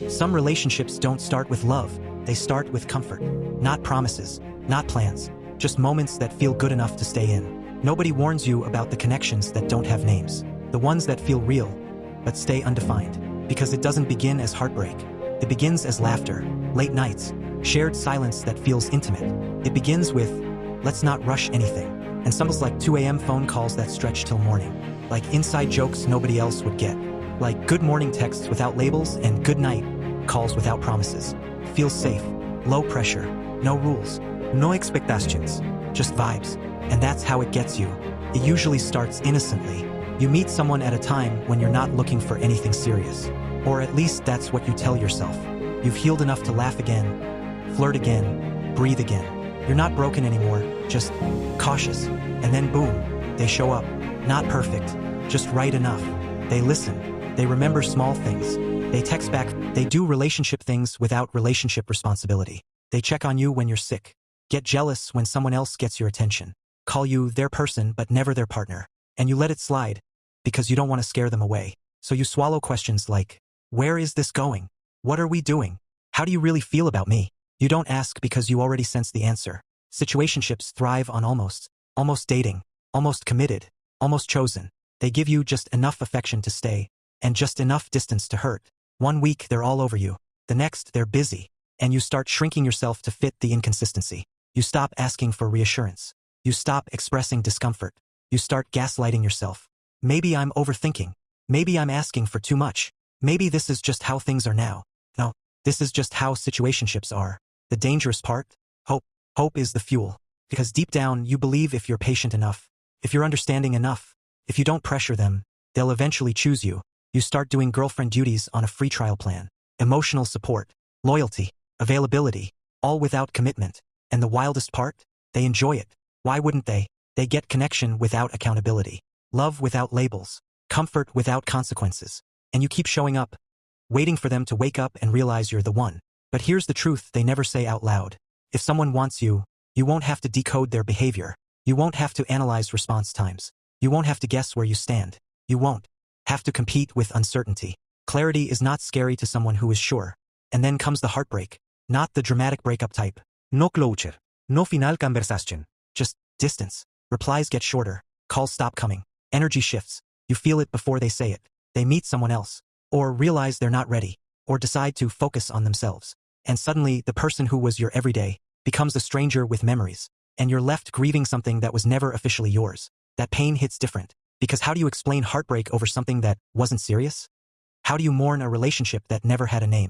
Some relationships don't start with love, they start with comfort. Not promises, not plans, just moments that feel good enough to stay in. Nobody warns you about the connections that don't have names. The ones that feel real, but stay undefined. Because it doesn't begin as heartbreak. It begins as laughter, late nights, shared silence that feels intimate. It begins with, let's not rush anything. And stumbles like 2 a.m. phone calls that stretch till morning. Like inside jokes nobody else would get. Like good morning texts without labels and good night calls without promises. Feels safe, low pressure, no rules, no expectations, just vibes. And that's how it gets you. It usually starts innocently. You meet someone at a time when you're not looking for anything serious. Or at least that's what you tell yourself. You've healed enough to laugh again, flirt again, breathe again. You're not broken anymore, just cautious. And then boom, they show up. Not perfect, just right enough. They listen. They remember small things. They text back. They do relationship things without relationship responsibility. They check on you when you're sick. Get jealous when someone else gets your attention. Call you their person but never their partner. And you let it slide because you don't want to scare them away. So you swallow questions like, where is this going? What are we doing? How do you really feel about me? You don't ask because you already sense the answer. Situationships thrive on almost dating, almost committed, almost chosen. They give you just enough affection to stay, and just enough distance to hurt. 1 week they're all over you, the next they're busy, and you start shrinking yourself to fit the inconsistency. You stop asking for reassurance. You stop expressing discomfort. You start gaslighting yourself. Maybe I'm overthinking. Maybe I'm asking for too much. Maybe this is just how things are now. No, this is just how situationships are. The dangerous part? Hope. Hope is the fuel. Because deep down, you believe if you're patient enough, if you're understanding enough, if you don't pressure them, they'll eventually choose you. You start doing girlfriend duties on a free trial plan. Emotional support, loyalty, availability, all without commitment. And the wildest part? They enjoy it. Why wouldn't they? They get connection without accountability. Love without labels. Comfort without consequences. And you keep showing up, waiting for them to wake up and realize you're the one. But here's the truth they never say out loud. If someone wants you, you won't have to decode their behavior. You won't have to analyze response times. You won't have to guess where you stand. You won't have to compete with uncertainty. Clarity is not scary to someone who is sure. And then comes the heartbreak. Not the dramatic breakup type. No closure. No final conversation. Just distance. Replies get shorter. Calls stop coming. Energy shifts. You feel it before they say it. They meet someone else. Or realize they're not ready. Or decide to focus on themselves. And suddenly, the person who was your everyday becomes a stranger with memories. And you're left grieving something that was never officially yours. That pain hits different. Because how do you explain heartbreak over something that wasn't serious? How do you mourn a relationship that never had a name?